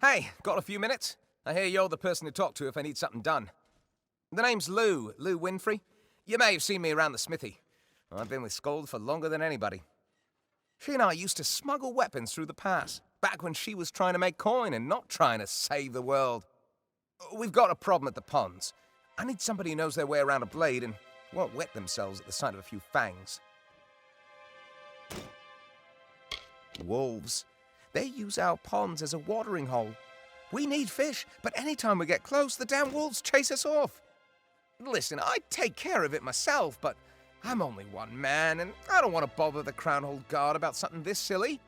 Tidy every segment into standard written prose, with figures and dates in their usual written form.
Hey, got a few minutes? I hear you're the person to talk to if I need something done. The name's Lou Winfrey. You may have seen me around the smithy. I've been with Scold for longer than anybody. She and I used to smuggle weapons through the pass, back when she was trying to make coin and not trying to save the world. We've got a problem at the ponds. I need somebody who knows their way around a blade and won't wet themselves at the sight of a few fangs. Wolves. They use our ponds as a watering hole. We need fish, but anytime we get close, the damn wolves chase us off. Listen, I'd take care of it myself, but I'm only one man, and I don't want to bother the Crownhold Guard about something this silly.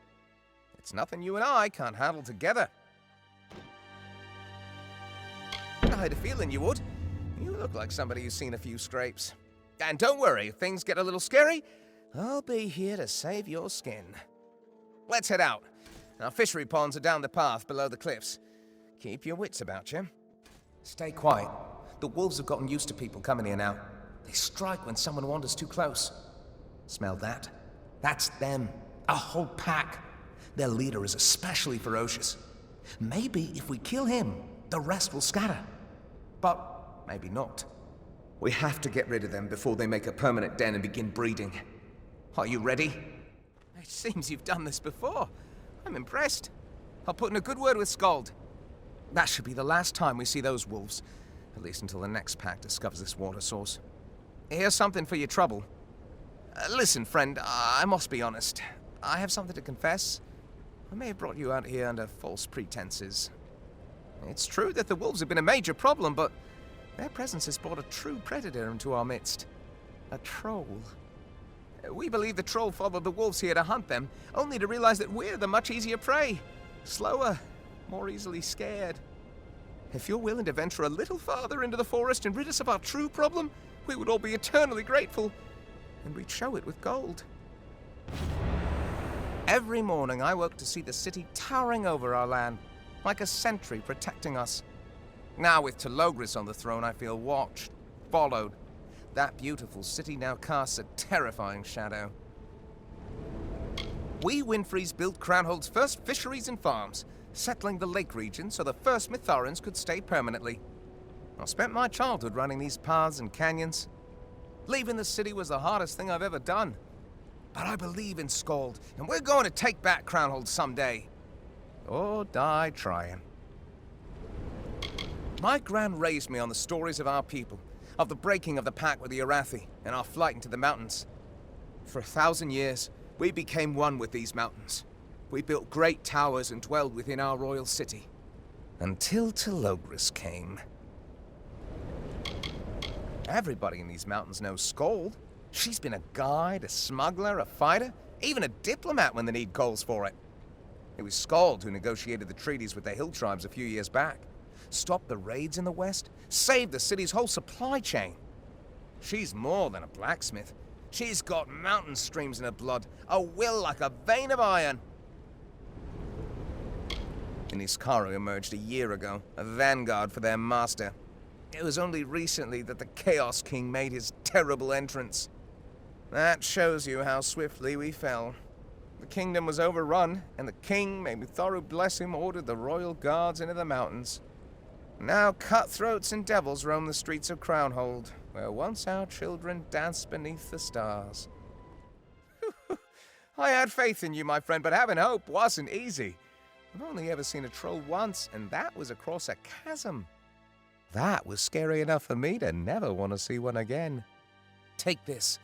It's nothing you and I can't handle together. I had a feeling you would. You look like somebody who's seen a few scrapes. And don't worry, if things get a little scary, I'll be here to save your skin. Let's head out. Our fishery ponds are down the path below the cliffs. Keep your wits about you. Stay quiet. The wolves have gotten used to people coming here now. They strike when someone wanders too close. Smell that? That's them. A whole pack. Their leader is especially ferocious. Maybe if we kill him, the rest will scatter. But maybe not. We have to get rid of them before they make a permanent den and begin breeding. Are you ready? It seems you've done this before. I'm impressed. I'll put in a good word with Scold. That should be the last time we see those wolves. At least until the next pack discovers this water source. Here's something for your trouble. Listen, friend, I must be honest. I have something to confess. I may have brought you out here under false pretenses. It's true that the wolves have been a major problem, but their presence has brought a true predator into our midst. A troll. We believe the troll followed the wolves here to hunt them, only to realize that we're the much easier prey. Slower, more easily scared. If you're willing to venture a little farther into the forest and rid us of our true problem, we would all be eternally grateful, and we'd show it with gold. Every morning I woke to see the city towering over our land, like a sentry protecting us. Now with Telogris on the throne, I feel watched, followed. That beautiful city now casts a terrifying shadow. We Winfreys built Crownhold's first fisheries and farms, settling the lake region so the first Mytharans could stay permanently. I spent my childhood running these paths and canyons. Leaving the city was the hardest thing I've ever done. But I believe in Scold, and we're going to take back Crownhold someday. Or die trying. My gran raised me on the stories of our people, of the breaking of the pact with the Arathi, and our flight into the mountains. For 1,000 years, we became one with these mountains. We built great towers and dwelled within our royal city. Until Telogris came. Everybody in these mountains knows Scold. She's been a guide, a smuggler, a fighter, even a diplomat when the need calls for it. It was Scold who negotiated the treaties with the hill tribes a few years back. Stopped the raids in the west, saved the city's whole supply chain. She's more than a blacksmith. She's got mountain streams in her blood, a will like a vein of iron. Iskaru emerged a year ago, a vanguard for their master. It was only recently that the Chaos King made his terrible entrance. That shows you how swiftly we fell. The kingdom was overrun, and the king, may Mitharu bless him, ordered the royal guards into the mountains. Now cutthroats and devils roam the streets of Crownhold, where once our children danced beneath the stars. I had faith in you, my friend, but having hope wasn't easy. I've only ever seen a troll once, and that was across a chasm. That was scary enough for me to never want to see one again. Take this.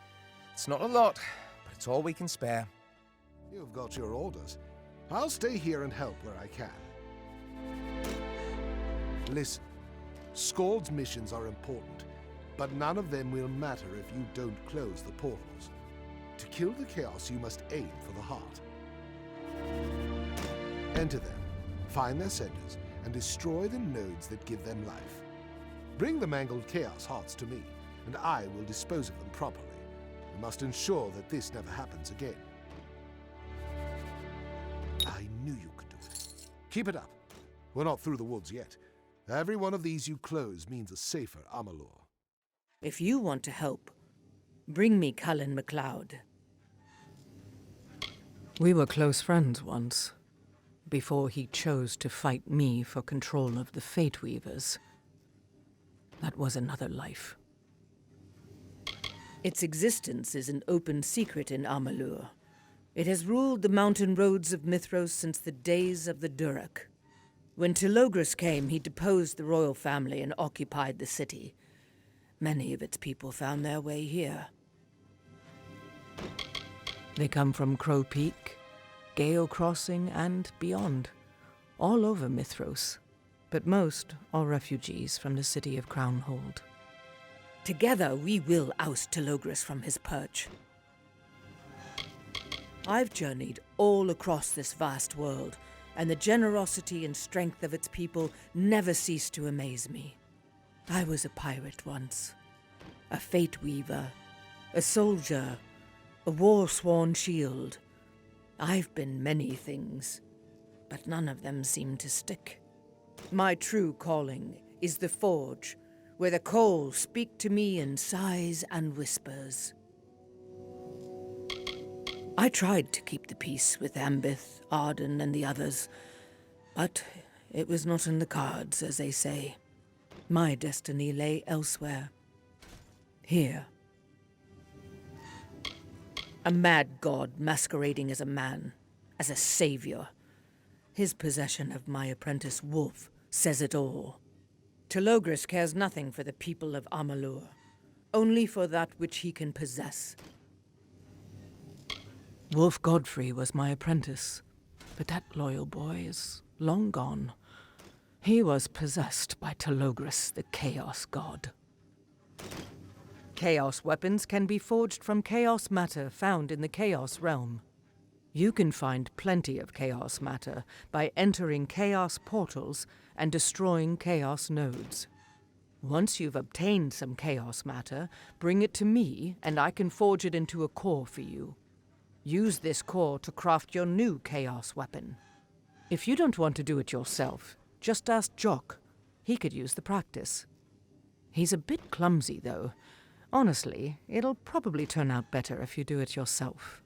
It's not a lot, but it's all we can spare. You've got your orders. I'll stay here and help where I can. Listen, Scold's missions are important, but none of them will matter if you don't close the portals. To kill the chaos, you must aim for the heart. Enter them, find their centers, and destroy the nodes that give them life. Bring the mangled chaos hearts to me, and I will dispose of them properly. We must ensure that this never happens again. I knew you could do it. Keep it up. We're not through the woods yet. Every one of these you close means a safer Amalur. If you want to help, bring me Cullen MacLeod. We were close friends once. before he chose to fight me for control of the Fate Weavers. That was another life. Its existence is an open secret in Amalur. It has ruled the mountain roads of Mithros since the days of the Durak. When Telogris came, he deposed the royal family and occupied the city. Many of its people found their way here. They come from Crow Peak, Gale Crossing, and beyond, all over Mithros, but most are refugees from the city of Crownhold. Together we will oust Telogris from his perch. I've journeyed all across this vast world, and the generosity and strength of its people never cease to amaze me. I was a pirate once, a Fate Weaver, a soldier, a war-sworn shield. I've been many things, but none of them seem to stick. My true calling is the Forge, where the coals speak to me in sighs and whispers. I tried to keep the peace with Ambith, Arden, and the others, but it was not in the cards, as they say. My destiny lay elsewhere. Here. A mad god masquerading as a man, as a savior. His possession of my apprentice Wolf says it all. Telogris cares nothing for the people of Amalur, only for that which he can possess. Wolf Godfrey was my apprentice, but that loyal boy is long gone. He was possessed by Telogris, the Chaos God. Chaos weapons can be forged from chaos matter found in the Chaos Realm. You can find plenty of chaos matter by entering chaos portals and destroying chaos nodes. Once you've obtained some chaos matter, bring it to me and I can forge it into a core for you. Use this core to craft your new chaos weapon. If you don't want to do it yourself, just ask Jock. He could use the practice. He's a bit clumsy, though. Honestly, it'll probably turn out better if you do it yourself.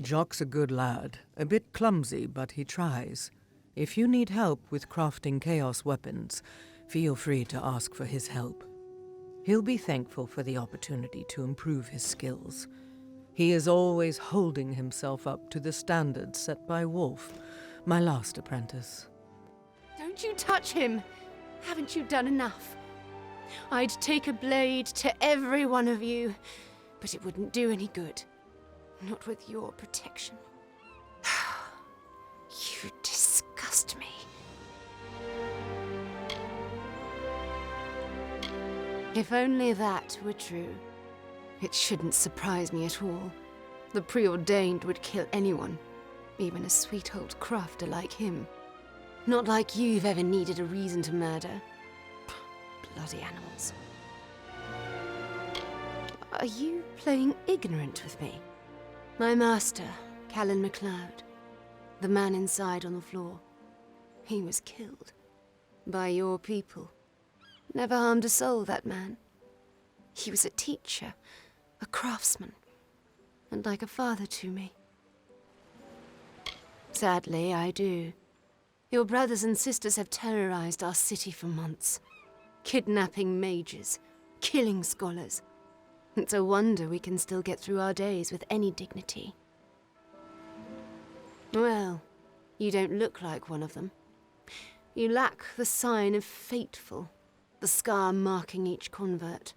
Jock's a good lad. A bit clumsy, but he tries. If you need help with crafting chaos weapons, feel free to ask for his help. He'll be thankful for the opportunity to improve his skills. He is always holding himself up to the standards set by Wolf, my last apprentice. Don't you touch him! Haven't you done enough? I'd take a blade to every one of you, but it wouldn't do any good. Not with your protection. You disgust me. If only that were true. It shouldn't surprise me at all. The preordained would kill anyone, even a sweet old crafter like him. Not like you've ever needed a reason to murder. Bloody animals. Are you playing ignorant with me? My master, Callan MacLeod, the man inside on the floor, he was killed by your people. Never harmed a soul, that man. He was a teacher, a craftsman, and like a father to me. Sadly, I do. Your brothers and sisters have terrorized our city for months, kidnapping mages, killing scholars. It's a wonder we can still get through our days with any dignity. Well, you don't look like one of them. You lack the sign of Fateful, the scar marking each convert.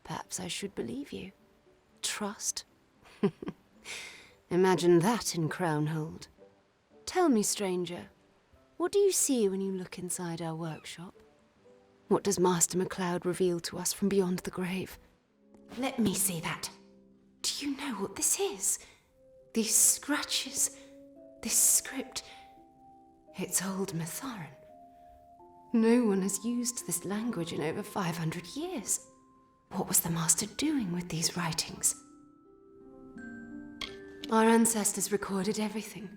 Perhaps I should believe you. Trust? Imagine that in Crownhold. Tell me, stranger, what do you see when you look inside our workshop? What does Master MacLeod reveal to us from beyond the grave? Let me see that. Do you know what this is? These scratches, this script. It's old Mitharan. No one has used this language in over 500 years. What was the Master doing with these writings? Our ancestors recorded everything.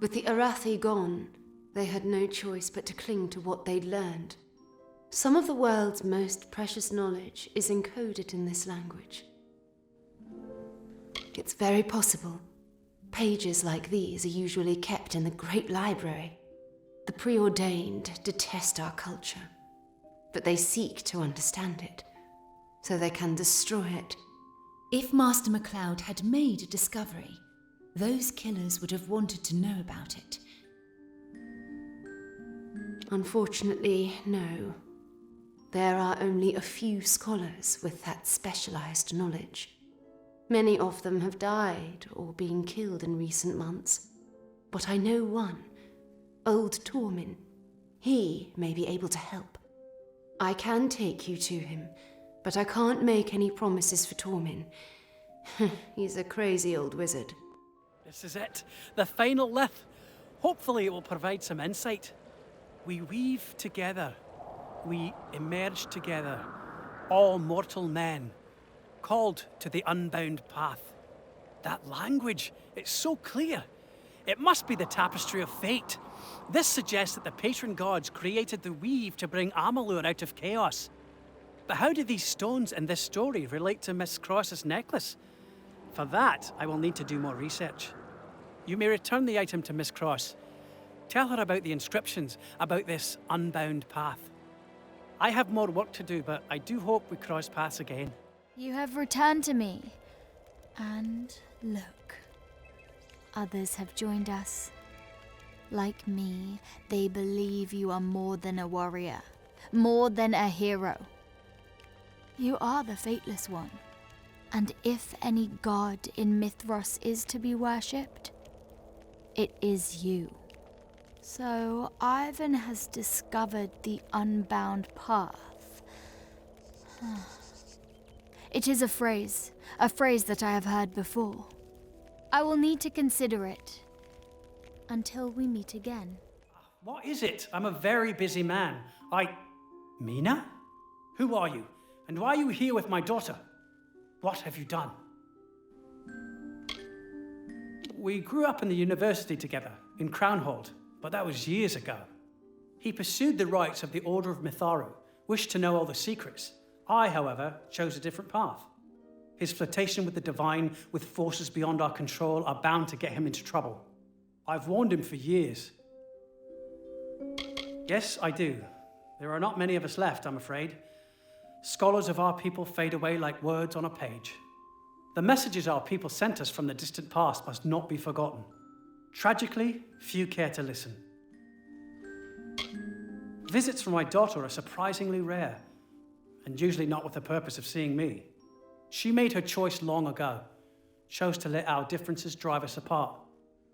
With the Arathi gone, they had no choice but to cling to what they'd learned. Some of the world's most precious knowledge is encoded in this language. It's very possible Pages like these are usually kept in the Great Library. The preordained detest our culture, but they seek to understand it, so they can destroy it. If Master MacLeod had made a discovery, those killers would have wanted to know about it. Unfortunately, no. There are only a few scholars with that specialized knowledge. Many of them have died or been killed in recent months. But I know one, Old Tormin. He may be able to help. I can take you to him, but I can't make any promises for Tormin. He's a crazy old wizard. This is it, the final lift. Hopefully it will provide some insight. We weave together. We emerge together. All mortal men, called to the unbound path. That language, it's so clear. It must be the tapestry of fate. This suggests that the patron gods created the weave to bring Amalur out of chaos. But how do these stones in this story relate to Miss Cross's necklace? For that, I will need to do more research. You may return the item to Miss Cross. Tell her about the inscriptions, about this unbound path. I have more work to do, but I do hope we cross paths again. You have returned to me. And look, others have joined us. Like me, they believe you are more than a warrior, more than a hero. You are the Fateless One, and if any god in Mithras is to be worshipped, it is you. So Ivan has discovered the unbound path. It is a phrase that I have heard before. I will need to consider it until we meet again. What is it? I'm a very busy man. Mina? Who are you? And why are you here with my daughter? What have you done? We grew up in the university together, in Crownhold, but that was years ago. He pursued the rites of the Order of Mitharu, wished to know all the secrets. I, however, chose a different path. His flirtation with the divine, with forces beyond our control, are bound to get him into trouble. I've warned him for years. Yes, I do. There are not many of us left, I'm afraid. Scholars of our people fade away like words on a page. The messages our people sent us from the distant past must not be forgotten. Tragically, few care to listen. Visits from my daughter are surprisingly rare, and usually not with the purpose of seeing me. She made her choice long ago, chose to let our differences drive us apart.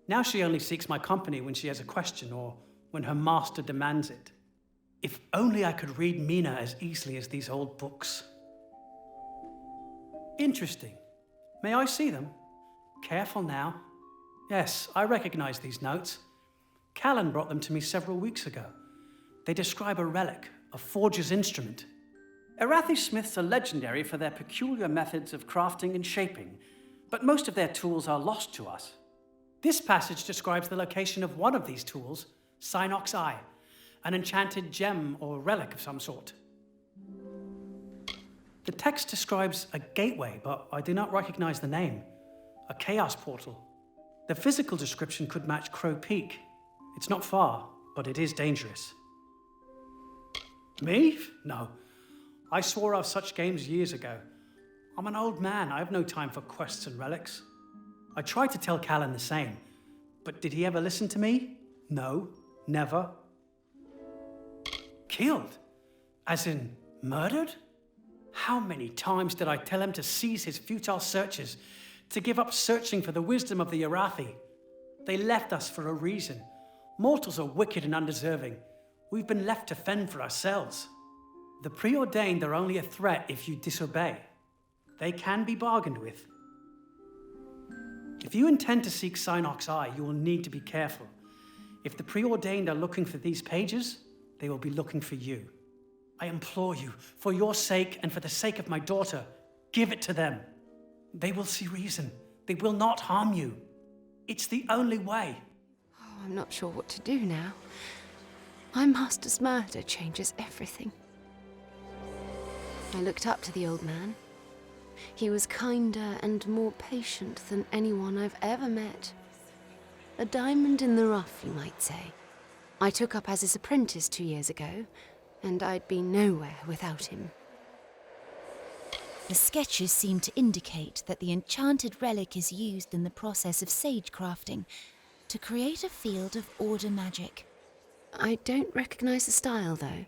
Now she only seeks my company when she has a question or when her master demands it. If only I could read Mina as easily as these old books. Interesting. May I see them? Careful now. Yes, I recognize these notes. Callan brought them to me several weeks ago. They describe a relic, a forger's instrument. Arathi smiths are legendary for their peculiar methods of crafting and shaping, but most of their tools are lost to us. This passage describes the location of one of these tools, Synock's Eye, an enchanted gem or relic of some sort. The text describes a gateway, but I do not recognize the name. A chaos portal. The physical description could match Crow Peak. It's not far, but it is dangerous. Me? No. I swore off such games years ago. I'm an old man. I have no time for quests and relics. I tried to tell Callan the same, but did he ever listen to me? No, never. Killed? As in murdered? How many times did I tell him to cease his futile searches, to give up searching for the wisdom of the Arathi? They left us for a reason. Mortals are wicked and undeserving. We've been left to fend for ourselves. The preordained are only a threat if you disobey. They can be bargained with. If you intend to seek Synock's Eye, you will need to be careful. If the preordained are looking for these pages, they will be looking for you. I implore you, for your sake and for the sake of my daughter, give it to them. They will see reason. They will not harm you. It's the only way. Oh, I'm not sure what to do now. My master's murder changes everything. I looked up to the old man. He was kinder and more patient than anyone I've ever met. A diamond in the rough, you might say. I took up as his apprentice 2 years ago, and I'd be nowhere without him. The sketches seem to indicate that the enchanted relic is used in the process of sage crafting to create a field of order magic. I don't recognize the style, though.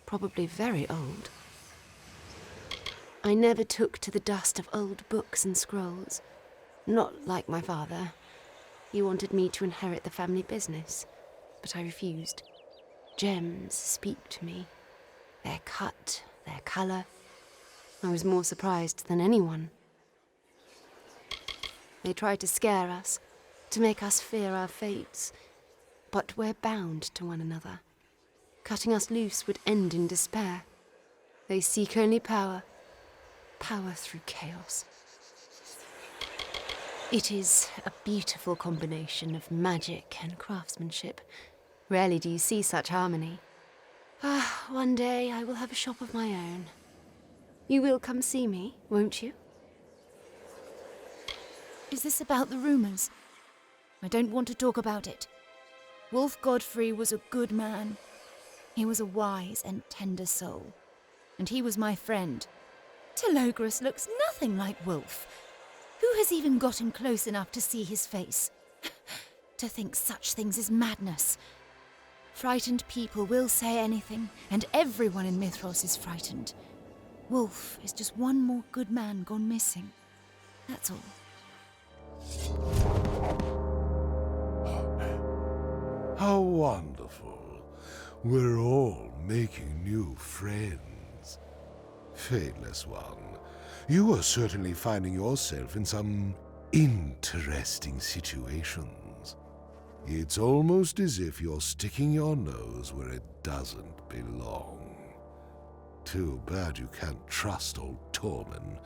Probably very old. I never took to the dust of old books and scrolls. Not like my father. He wanted me to inherit the family business, but I refused. Gems speak to me. Their cut, their colour. I was more surprised than anyone. They tried to scare us, to make us fear our fates. But we're bound to one another. Cutting us loose would end in despair. They seek only power. Power through chaos. It is a beautiful combination of magic and craftsmanship. Rarely do you see such harmony. One day I will have a shop of my own. You will come see me, won't you? Is this about the rumours? I don't want to talk about it. Wolf Godfrey was a good man. He was a wise and tender soul. And he was my friend. Telogris looks nothing like Wolf. Who has even gotten close enough to see his face? To think such things is madness. Frightened people will say anything, and everyone in Mithros is frightened. Wolf is just one more good man gone missing. That's all. How wonderful. We're all making new friends. Fadeless one, you are certainly finding yourself in some interesting situations. It's almost as if you're sticking your nose where it doesn't belong. Too bad you can't trust old Tormund.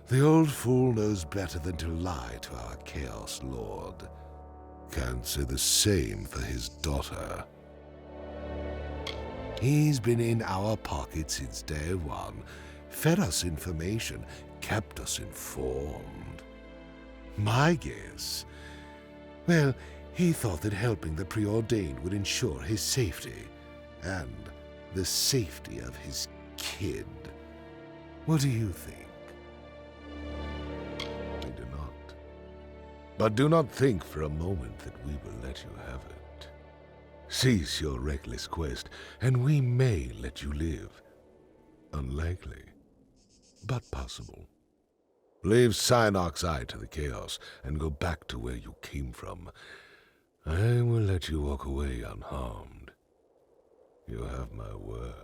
The old fool knows better than to lie to our Chaos Lord. Can't say the same for his daughter. He's been in our pocket since day one, fed us information, kept us informed. My guess? Well, he thought that helping the preordained would ensure his safety, and the safety of his kid. What do you think? We do not. But do not think for a moment that we will let you have it. Cease your reckless quest, and we may let you live. Unlikely, but possible. Leave Synoc's eye to the chaos, and go back to where you came from. I will let you walk away unharmed. You have my word.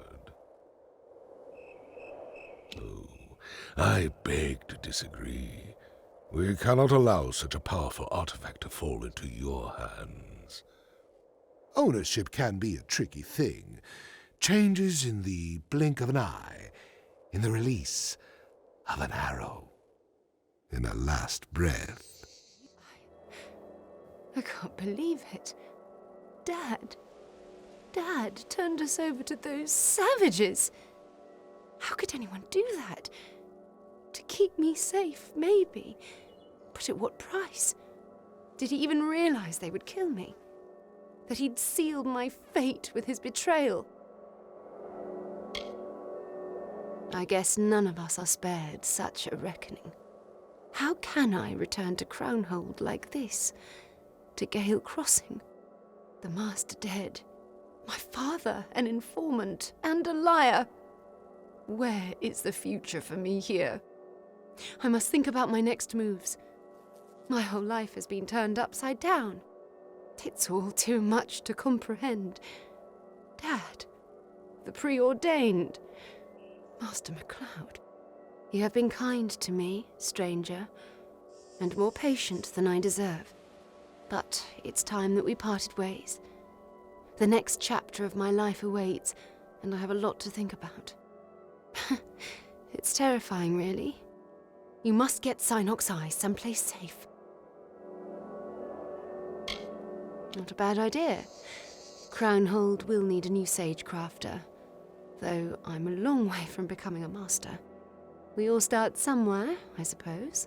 Oh, I beg to disagree. We cannot allow such a powerful artifact to fall into your hands. Ownership can be a tricky thing. Changes in the blink of an eye, in the release of an arrow, in a last breath. I can't believe it. Dad turned us over to those savages. How could anyone do that? To keep me safe, maybe. But at what price? Did he even realize they would kill me? That he'd sealed my fate with his betrayal? I guess none of us are spared such a reckoning. How can I return to Crownhold like this? To Gale Crossing? The Master dead. My father, an informant and a liar. Where is the future for me here? I must think about my next moves. My whole life has been turned upside down. It's all too much to comprehend. Dad, the preordained, Master MacLeod. You have been kind to me, stranger, and more patient than I deserve. But it's time that we parted ways. The next chapter of my life awaits, and I have a lot to think about. It's terrifying, really. You must get Synoc's eye someplace safe. Not a bad idea. Crownhold will need a new sage crafter, though I'm a long way from becoming a master. We all start somewhere, I suppose.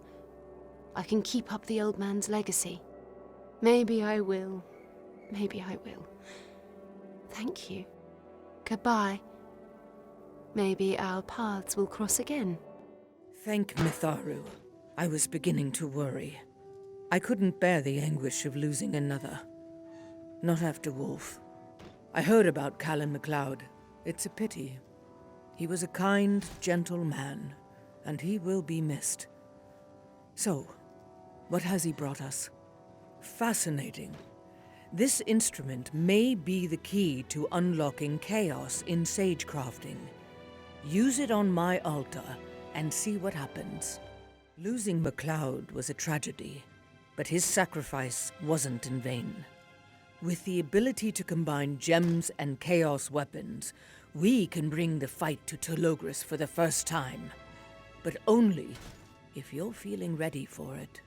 I can keep up the old man's legacy. Maybe I will. Maybe I will. Thank you. Goodbye. Maybe our paths will cross again. Thank Mitharu. I was beginning to worry. I couldn't bear the anguish of losing another. Not after Wolf. I heard about Callan MacLeod. It's a pity. He was a kind, gentle man, and he will be missed. So, what has he brought us? Fascinating. This instrument may be the key to unlocking chaos in sagecrafting. Use it on my altar and see what happens. Losing MacLeod was a tragedy, but his sacrifice wasn't in vain. With the ability to combine gems and chaos weapons, we can bring the fight to Telogris for the first time. But only if you're feeling ready for it.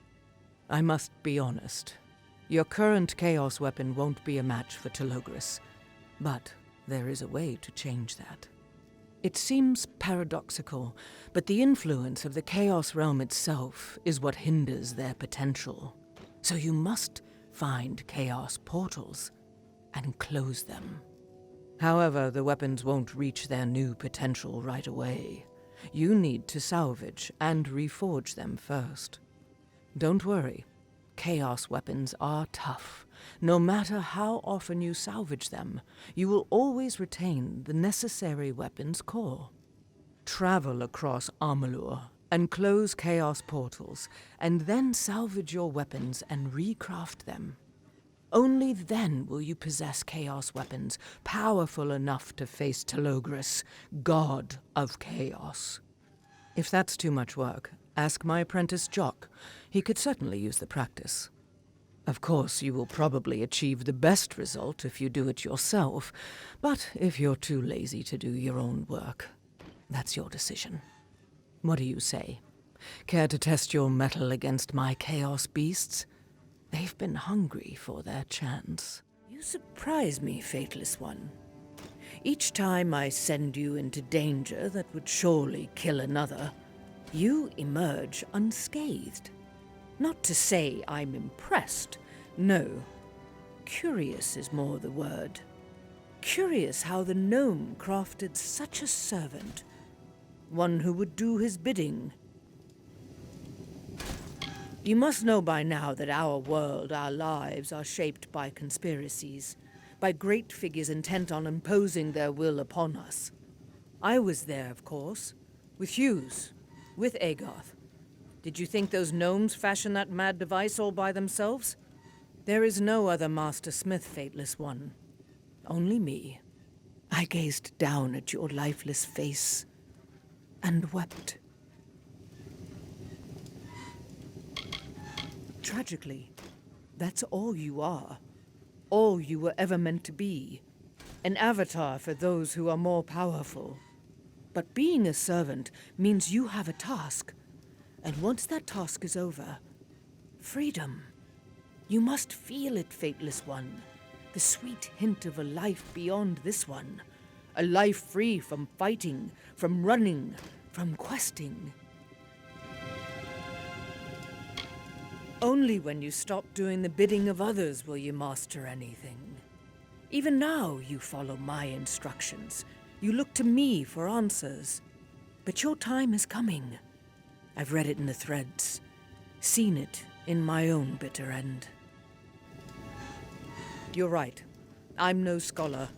I must be honest. Your current chaos weapon won't be a match for Telogris. But there is a way to change that. It seems paradoxical, but the influence of the Chaos Realm itself is what hinders their potential. So you must find Chaos portals and close them. However, the weapons won't reach their new potential right away. You need to salvage and reforge them first. Don't worry. Chaos weapons are tough. No matter how often you salvage them, you will always retain the necessary weapons core. Travel across Amalur and close chaos portals, and then salvage your weapons and recraft them. Only then will you possess chaos weapons powerful enough to face Telogris, God of Chaos. If that's too much work, ask my apprentice Jock. He could certainly use the practice. Of course, you will probably achieve the best result if you do it yourself, but if you're too lazy to do your own work, that's your decision. What do you say? Care to test your mettle against my chaos beasts? They've been hungry for their chance. You surprise me, Fateless One. Each time I send you into danger that would surely kill another, you emerge unscathed. Not to say I'm impressed. No. Curious is more the word. Curious how the gnome crafted such a servant. One who would do his bidding. You must know by now that our world, our lives, are shaped by conspiracies, by great figures intent on imposing their will upon us. I was there, of course, with Hughes, with Agarth. Did you think those gnomes fashioned that mad device all by themselves? There is no other master smith, Fateless One. Only me. I gazed down at your lifeless face and wept. Tragically, that's all you are. All you were ever meant to be. An avatar for those who are more powerful. But being a servant means you have a task. And once that task is over, freedom. You must feel it, Fateless One. The sweet hint of a life beyond this one. A life free from fighting, from running, from questing. Only when you stop doing the bidding of others will you master anything. Even now you follow my instructions. You look to me for answers. But your time is coming. I've read it in the threads, seen it in my own bitter end. You're right. I'm no scholar.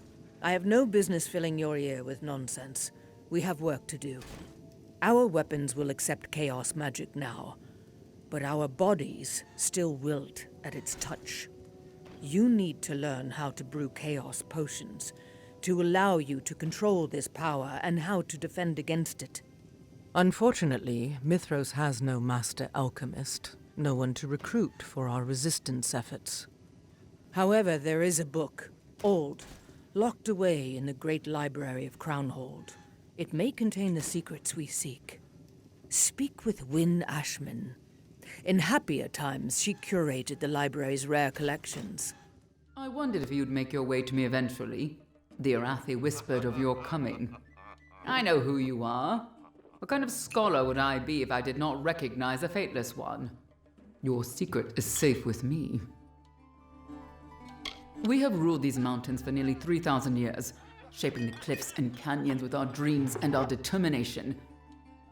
I have no business filling your ear with nonsense. We have work to do. Our weapons will accept chaos magic now, but our bodies still wilt at its touch. You need to learn how to brew chaos potions, to allow you to control this power and how to defend against it. Unfortunately, Mithros has no master alchemist, no one to recruit for our resistance efforts. However, there is a book, old, locked away in the great library of Crownhold. It may contain the secrets we seek. Speak with Wynne Ashman. In happier times, she curated the library's rare collections. I wondered if you'd make your way to me eventually. The Arathi whispered of your coming. I know who you are. What kind of scholar would I be if I did not recognize a Fateless One? Your secret is safe with me. We have ruled these mountains for nearly 3,000 years, shaping the cliffs and canyons with our dreams and our determination.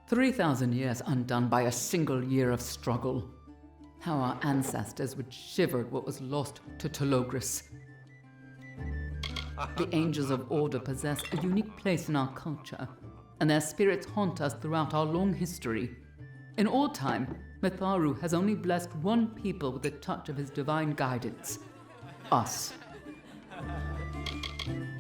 3,000 years undone by a single year of struggle. How our ancestors would shiver at what was lost to Telogris. The Angels of Order possess a unique place in our culture, and their spirits haunt us throughout our long history. In all time, Mitharu has only blessed one people with a touch of his divine guidance: us.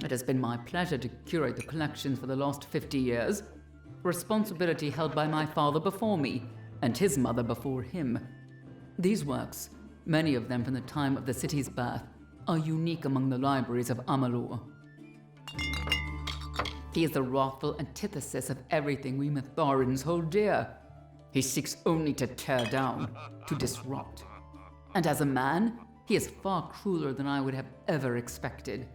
It has been my pleasure to curate the collections for the last 50 years, a responsibility held by my father before me, and his mother before him. These works, many of them from the time of the city's birth, are unique among the libraries of Amalur. He is the wrathful antithesis of everything we Mitharans hold dear. He seeks only to tear down, to disrupt. And as a man, he is far crueler than I would have ever expected.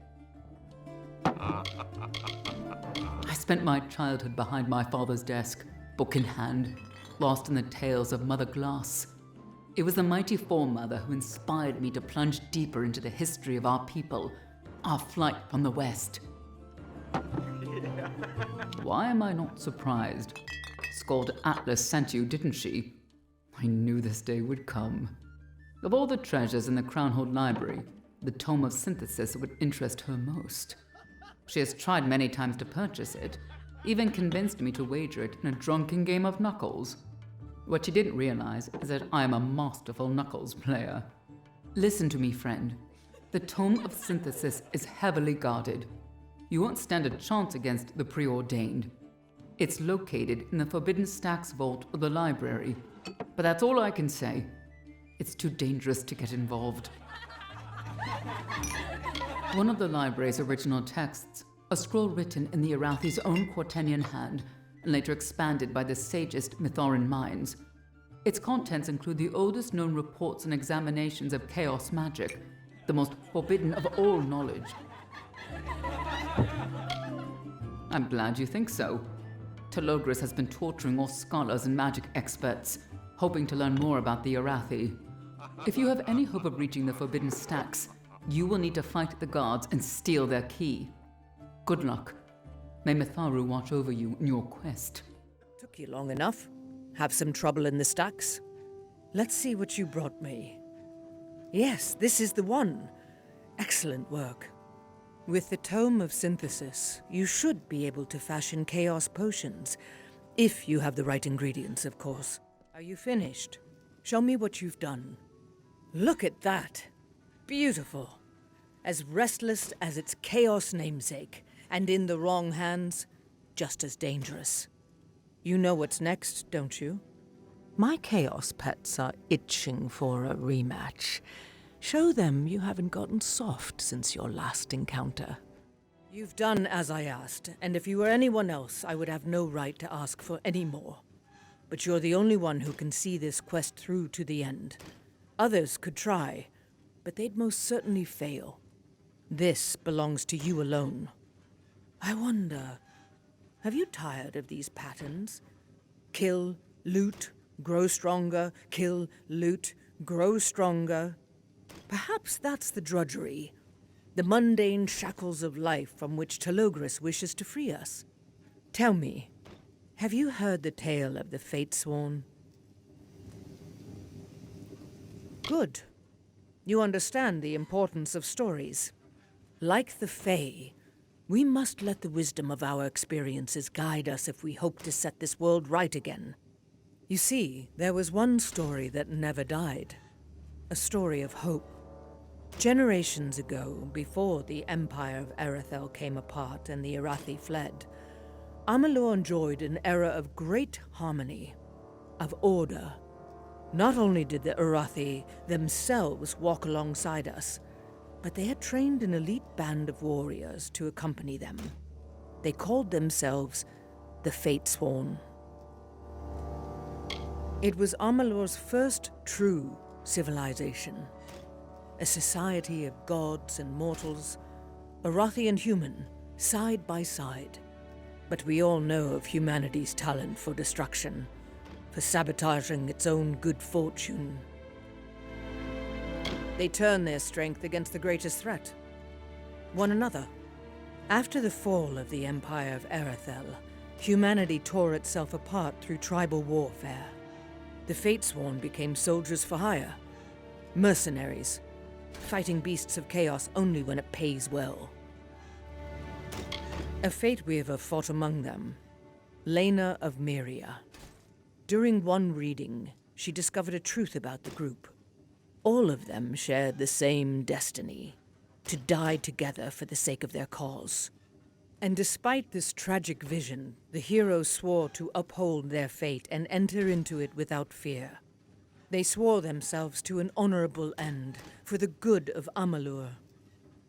I spent my childhood behind my father's desk, book in hand, lost in the tales of Mother Glass. It was the mighty Foremother who inspired me to plunge deeper into the history of our people, our flight from the West. Why am I not surprised? Scald Atlas sent you, didn't she? I knew this day would come. Of all the treasures in the Crownhold Library, the Tome of Synthesis would interest her most. She has tried many times to purchase it, even convinced me to wager it in a drunken game of knuckles. What she didn't realize is that I am a masterful knuckles player. Listen to me, friend. The Tome of Synthesis is heavily guarded. You won't stand a chance against the Preordained. It's located in the Forbidden Stacks vault of the library, but that's all I can say. It's too dangerous to get involved. One of the library's original texts, a scroll written in the Arathi's own Quartenian hand, and later expanded by the sagest Mitharan minds. Its contents include the oldest known reports and examinations of chaos magic, the most forbidden of all knowledge. I'm glad you think so. Telogris has been torturing all scholars and magic experts, hoping to learn more about the Arathi. If you have any hope of reaching the Forbidden Stacks, you will need to fight the guards and steal their key. Good luck. May Mitharu watch over you in your quest. Took you long enough. Have some trouble in the stacks? Let's see what you brought me. Yes, this is the one. Excellent work. With the Tome of Synthesis, you should be able to fashion chaos potions. If you have the right ingredients, of course. Are you finished? Show me what you've done. Look at that. Beautiful. As restless as its chaos namesake, and in the wrong hands, just as dangerous. You know what's next, don't you? My chaos pets are itching for a rematch. Show them you haven't gotten soft since your last encounter. You've done as I asked, and if you were anyone else, I would have no right to ask for any more. But you're the only one who can see this quest through to the end. Others could try, but they'd most certainly fail. This belongs to you alone. I wonder, have you tired of these patterns? Kill, loot, grow stronger, kill, loot, grow stronger. Perhaps that's the drudgery, the mundane shackles of life from which Telogris wishes to free us. Tell me, have you heard the tale of the Fatesworn? Good. You understand the importance of stories. Like the Fae, we must let the wisdom of our experiences guide us if we hope to set this world right again. You see, there was one story that never died. A story of hope. Generations ago, before the Empire of Erethel came apart and the Arathi fled, Amalur enjoyed an era of great harmony, of order. Not only did the Arathi themselves walk alongside us, but they had trained an elite band of warriors to accompany them. They called themselves the Fatesworn. It was Amalur's first true civilization. A society of gods and mortals, Arathi and human, side by side. But we all know of humanity's talent for destruction, for sabotaging its own good fortune. They turn their strength against the greatest threat, one another. After the fall of the Empire of Erethel, humanity tore itself apart through tribal warfare. The Fatesworn became soldiers for hire, mercenaries, fighting beasts of chaos only when it pays well. A Fate Weaver fought among them, Lena of Myria. During one reading, she discovered a truth about the group. All of them shared the same destiny, to die together for the sake of their cause. And despite this tragic vision, the heroes swore to uphold their fate and enter into it without fear. They swore themselves to an honorable end, for the good of Amalur.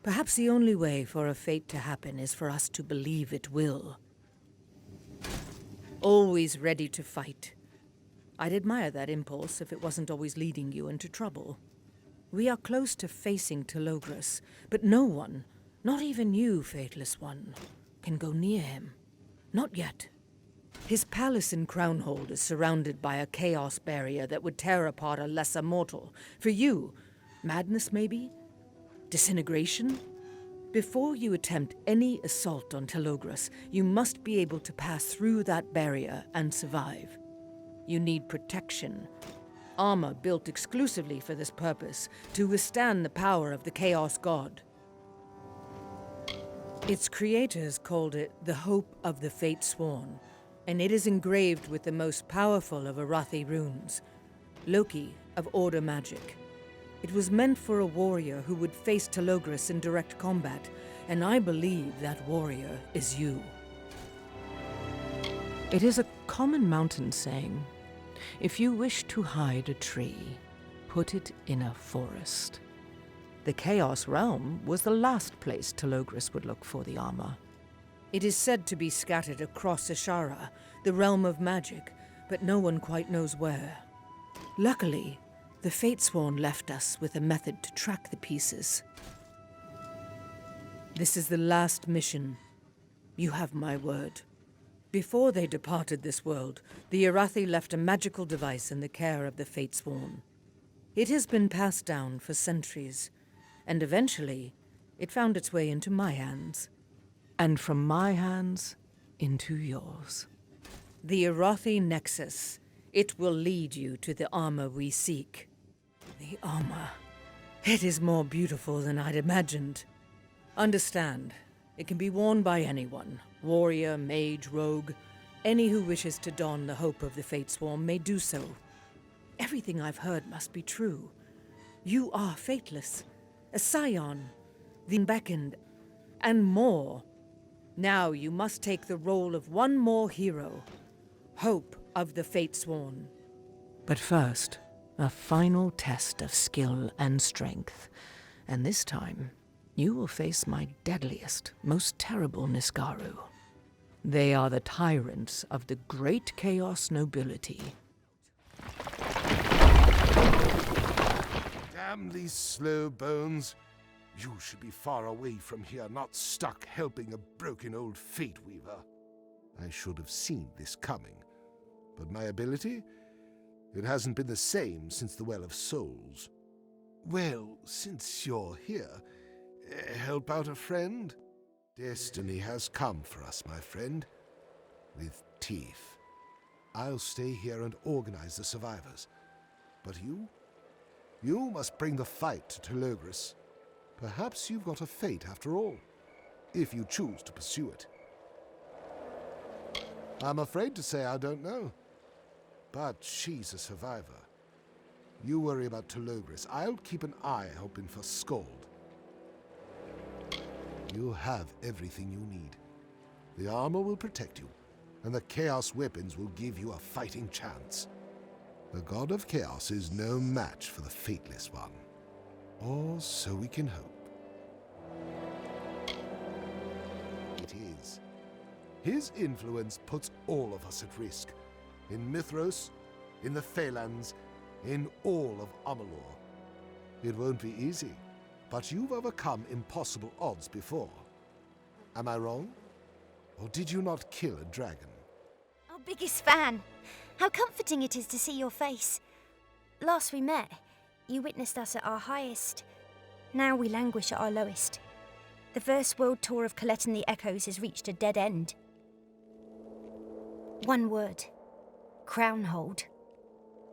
Perhaps the only way for a fate to happen is for us to believe it will. Always ready to fight. I'd admire that impulse if it wasn't always leading you into trouble. We are close to facing Telogris, but no one, not even you, Fateless One, can go near him. Not yet. His palace in Crownhold is surrounded by a chaos barrier that would tear apart a lesser mortal. For you, madness maybe? Disintegration? Before you attempt any assault on Telogris, you must be able to pass through that barrier and survive. You need protection. Armor built exclusively for this purpose, to withstand the power of the Chaos God. Its creators called it the Hope of the Fatesworn, and it is engraved with the most powerful of Arathi runes, Loki of Order Magic. It was meant for a warrior who would face Telogris in direct combat, and I believe that warrior is you. It is a common mountain saying, if you wish to hide a tree, put it in a forest. The Chaos Realm was the last place Telogris would look for the armor. It is said to be scattered across Ashara, the realm of magic, but no one quite knows where. Luckily, the Fatesworn left us with a method to track the pieces. This is the last mission. You have my word. Before they departed this world, the Arathi left a magical device in the care of the Fatesworn. It has been passed down for centuries, and eventually, it found its way into my hands. And from my hands, into yours. The Arathi Nexus. It will lead you to the armor we seek. The armor. It is more beautiful than I'd imagined. Understand, it can be worn by anyone. Warrior, mage, rogue. Any who wishes to don the hope of the Fatesworn may do so. Everything I've heard must be true. You are fateless. A scion. The beckoned. And more. Now you must take the role of one more hero. Hope of the Fatesworn. But first, a final test of skill and strength. And this time, you will face my deadliest, most terrible Niskaru. They are the tyrants of the great Chaos nobility. Damn these slow bones. You should be far away from here, not stuck helping a broken old Fate Weaver. I should have seen this coming. But my ability? It hasn't been the same since the Well of Souls. Well, since you're here, help out a friend? Destiny has come for us, my friend. With teeth. I'll stay here and organize the survivors. But you? You must bring the fight to Telogris. Perhaps you've got a fate after all, if you choose to pursue it. I'm afraid to say I don't know. But she's a survivor. You worry about Telogris. I'll keep an eye open for Skald. You have everything you need. The armor will protect you, and the Chaos weapons will give you a fighting chance. The God of Chaos is no match for the Fateless One. Or so we can hope. It is. His influence puts all of us at risk. In Mithros, in the Phalanx, in all of Amalur. It won't be easy, but you've overcome impossible odds before. Am I wrong? Or did you not kill a dragon? Our biggest fan. How comforting it is to see your face. Last we met, you witnessed us at our highest. Now we languish at our lowest. The first world tour of collecting the echoes has reached a dead end. One word. Crownhold.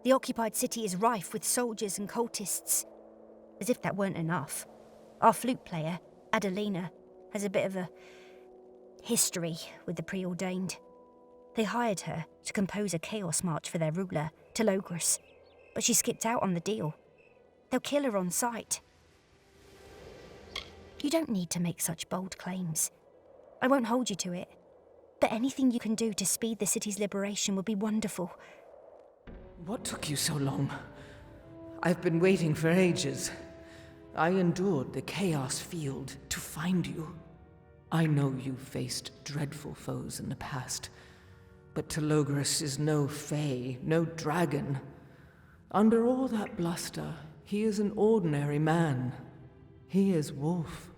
The occupied city is rife with soldiers and cultists. As if that weren't enough. Our flute player, Adelina, has a bit of a history with the preordained. They hired her to compose a chaos march for their ruler, Telogris, but she skipped out on the deal. They'll kill her on sight. You don't need to make such bold claims. I won't hold you to it. But anything you can do to speed the city's liberation would be wonderful. What took you so long? I've been waiting for ages. I endured the Chaos Field to find you. I know you faced dreadful foes in the past, but Telogris is no fae, no dragon. Under all that bluster, he is an ordinary man. He is Wolf.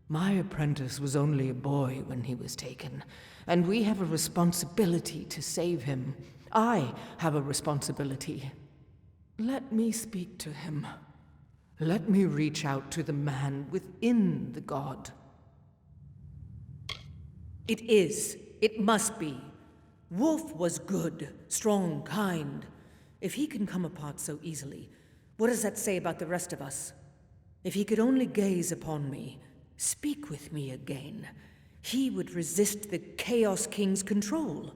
My apprentice was only a boy when he was taken, and we have a responsibility to save him. I have a responsibility. Let me speak to him. Let me reach out to the man within the god. It is. It must be. Wolf was good, strong, kind. If he can come apart so easily, what does that say about the rest of us? If he could only gaze upon me, speak with me again, he would resist the Chaos King's control.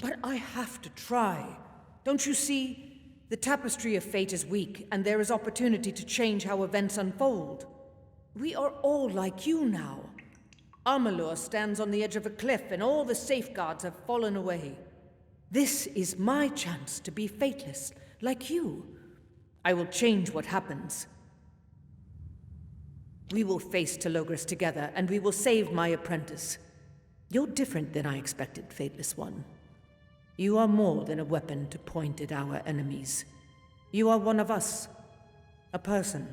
But I have to try. Don't you see? The tapestry of fate is weak, and there is opportunity to change how events unfold. We are all like you now. Amalur stands on the edge of a cliff, and all the safeguards have fallen away. This is my chance to be fateless, like you. I will change what happens. We will face Telogris together, and we will save my apprentice. You're different than I expected, Fateless One. You are more than a weapon to point at our enemies. You are one of us. A person.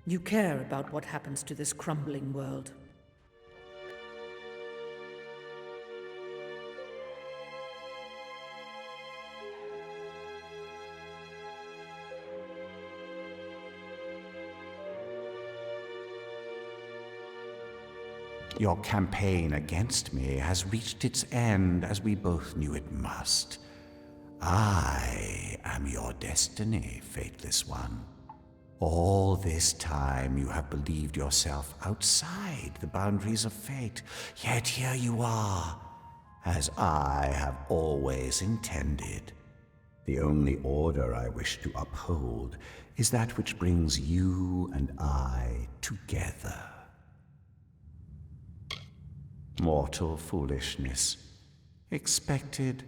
You care about what happens to this crumbling world. Your campaign against me has reached its end, as we both knew it must. I am your destiny, Fateless One. All this time you have believed yourself outside the boundaries of fate, yet here you are, as I have always intended. The only order I wish to uphold is that which brings you and I together. Mortal foolishness. Expected,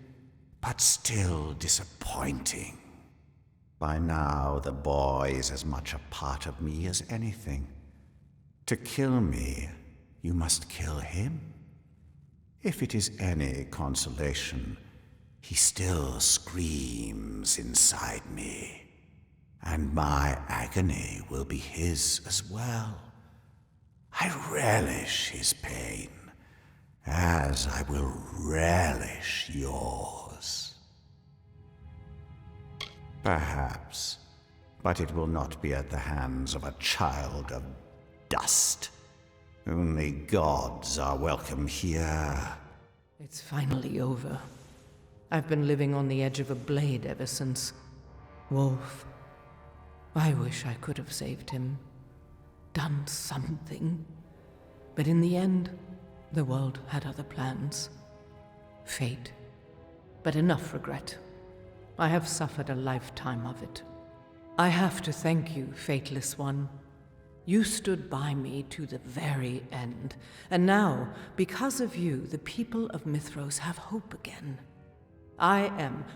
but still disappointing. By now, the boy is as much a part of me as anything. To kill me, you must kill him. If it is any consolation, he still screams inside me, and my agony will be his as well. I relish his pain, as I will relish yours. Perhaps, but it will not be at the hands of a child of dust. Only gods are welcome here. It's finally over. I've been living on the edge of a blade ever since. Wolf. I wish I could have saved him. Done something. But in the end, the world had other plans. Fate. But enough regret. I have suffered a lifetime of it. I have to thank you, Fateless One. You stood by me to the very end, and now, because of you, the people of Mithros have hope again.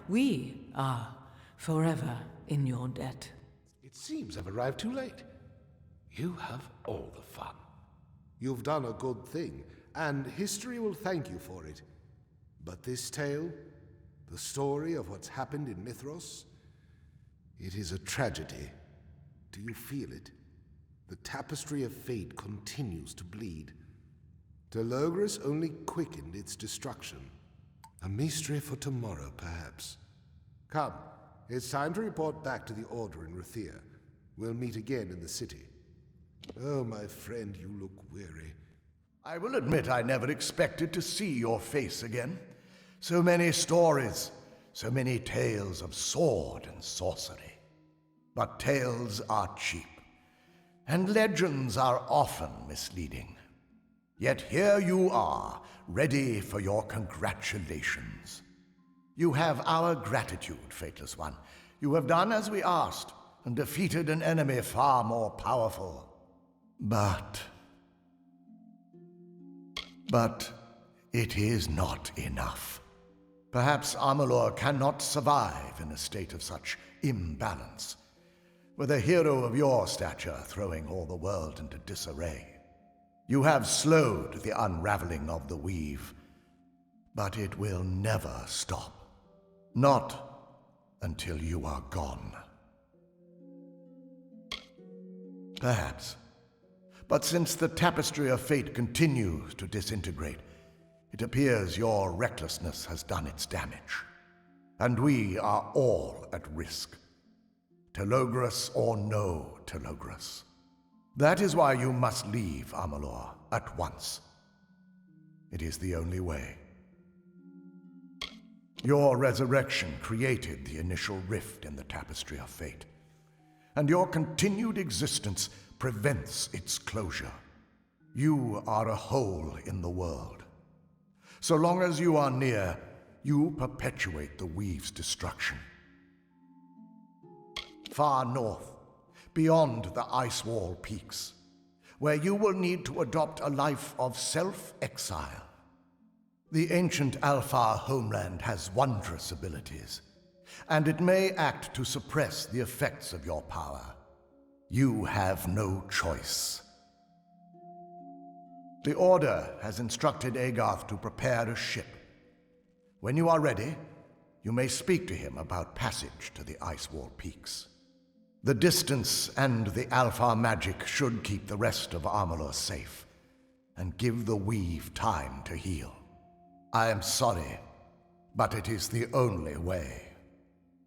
We are, forever in your debt. It seems I've arrived too late. You have all the fun. You've done a good thing, and history will thank you for it. But this tale, the story of what's happened in Mithros, it is a tragedy. Do you feel it? The tapestry of fate continues to bleed. Telogris only quickened its destruction. A mystery for tomorrow, perhaps. Come, it's time to report back to the Order in Ruthia. We'll meet again in the city. Oh, my friend, you look weary. I will admit I never expected to see your face again. So many stories, so many tales of sword and sorcery. But tales are cheap, and legends are often misleading. Yet here you are, ready for your congratulations. You have our gratitude, Fateless One. You have done as we asked, and defeated an enemy far more powerful. But it is not enough. Perhaps Amalur cannot survive in a state of such imbalance, with a hero of your stature throwing all the world into disarray. You have slowed the unraveling of the weave, but it will never stop. Not until you are gone. Perhaps. But since the tapestry of fate continues to disintegrate, it appears your recklessness has done its damage. And we are all at risk. Telogris or no Telogris. That is why you must leave Amalur at once. It is the only way. Your resurrection created the initial rift in the tapestry of fate, and your continued existence prevents its closure. You are a hole in the world. So long as you are near, you perpetuate the weave's destruction. Far north, beyond the ice wall peaks, where you will need to adopt a life of self-exile. The ancient Alfar homeland has wondrous abilities, and it may act to suppress the effects of your power. You have no choice. The Order has instructed Agarth to prepare a ship. When you are ready, you may speak to him about passage to the ice wall peaks. The distance and the Alfar magic should keep the rest of Amalur safe, and give the weave time to heal. I am sorry, but it is the only way.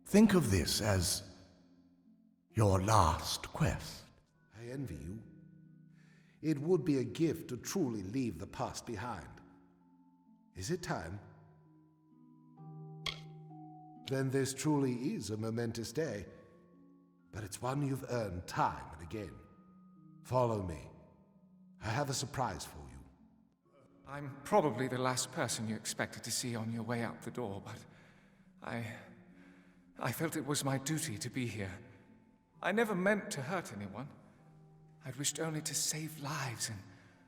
Think of this as your last quest. I envy you. It would be a gift to truly leave the past behind. Is it time? Then this truly is a momentous day, but it's one you've earned time and again. Follow me. I have a surprise for you. I'm probably the last person you expected to see on your way out the door, but I felt it was my duty to be here. I never meant to hurt anyone. I'd wished only to save lives and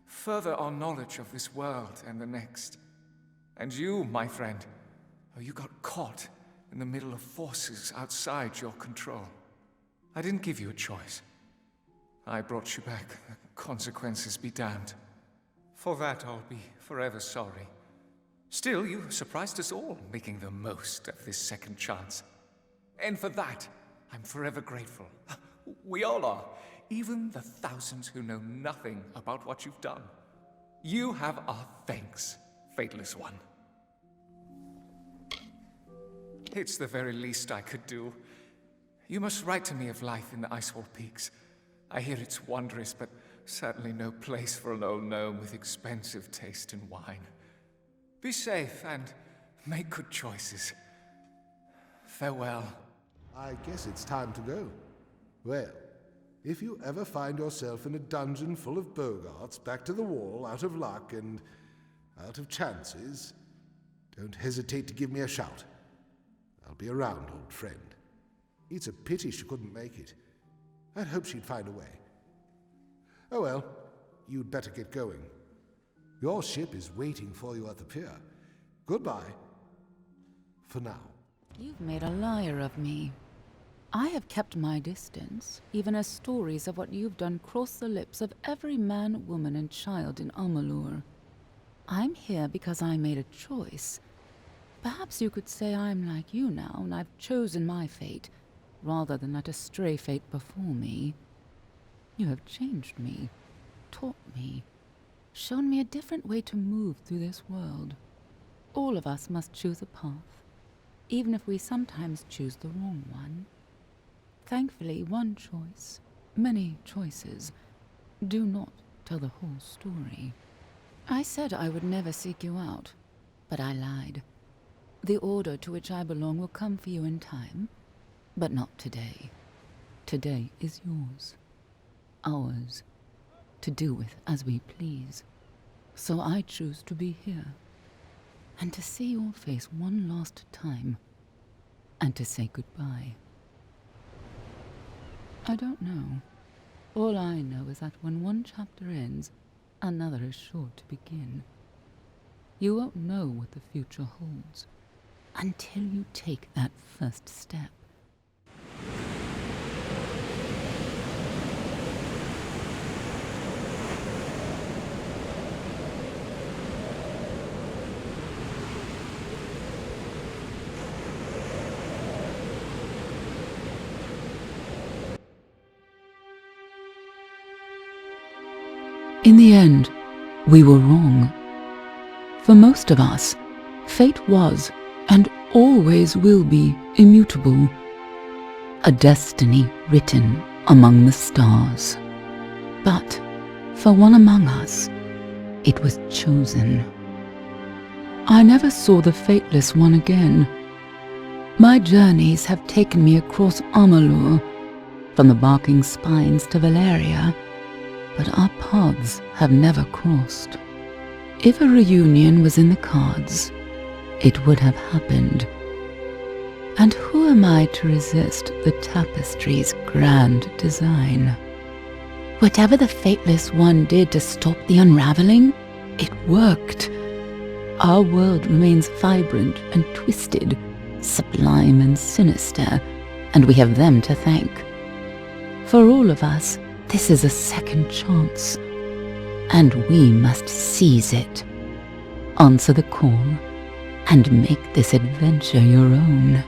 further our knowledge of this world and the next. And you, my friend, you got caught in the middle of forces outside your control. I didn't give you a choice. I brought you back. The consequences be damned. For that, I'll be forever sorry. Still, you surprised us all, making the most of this second chance. And for that, I'm forever grateful. We all are, even the thousands who know nothing about what you've done. You have our thanks, Fateless One. It's the very least I could do. You must write to me of life in the Icewall Peaks. I hear it's wondrous, but certainly no place for an old gnome with expensive taste in wine. Be safe and make good choices. Farewell. I guess it's time to go. Well, if you ever find yourself in a dungeon full of bogarts, back to the wall, out of luck and out of chances, don't hesitate to give me a shout. I'll be around, old friend. It's a pity she couldn't make it. I'd hoped she'd find a way. Oh well, you'd better get going. Your ship is waiting for you at the pier. Goodbye. For now. You've made a liar of me. I have kept my distance, even as stories of what you've done cross the lips of every man, woman, and child in Amalur. I'm here because I made a choice. Perhaps you could say I'm like you now, and I've chosen my fate, rather than let a stray fate befall me. You have changed me, taught me, shown me a different way to move through this world. All of us must choose a path, even if we sometimes choose the wrong one. Thankfully, one choice, many choices, Do not tell the whole story. I said I would never seek you out, but I lied. The order to which I belong will come for you in time, but not today. Today is yours. Ours. To do with as we please. So I choose to be here, and to see your face one last time, and to say goodbye. I don't know. All I know is that when one chapter ends, another is sure to begin. You won't know what the future holds until you take that first step. In the end, we were wrong. For most of us, fate was and always will be immutable. A destiny written among the stars. But for one among us, it was chosen. I never saw the Fateless One again. My journeys have taken me across Amalur, from the Barking Spines to Valeria, but our paths have never crossed. If a reunion was in the cards, it would have happened. And who am I to resist the tapestry's grand design? Whatever the Fateless One did to stop the unraveling, it worked. Our world remains vibrant and twisted, sublime and sinister, and we have them to thank. For all of us, this is a second chance, and we must seize it. Answer the call, and make this adventure your own.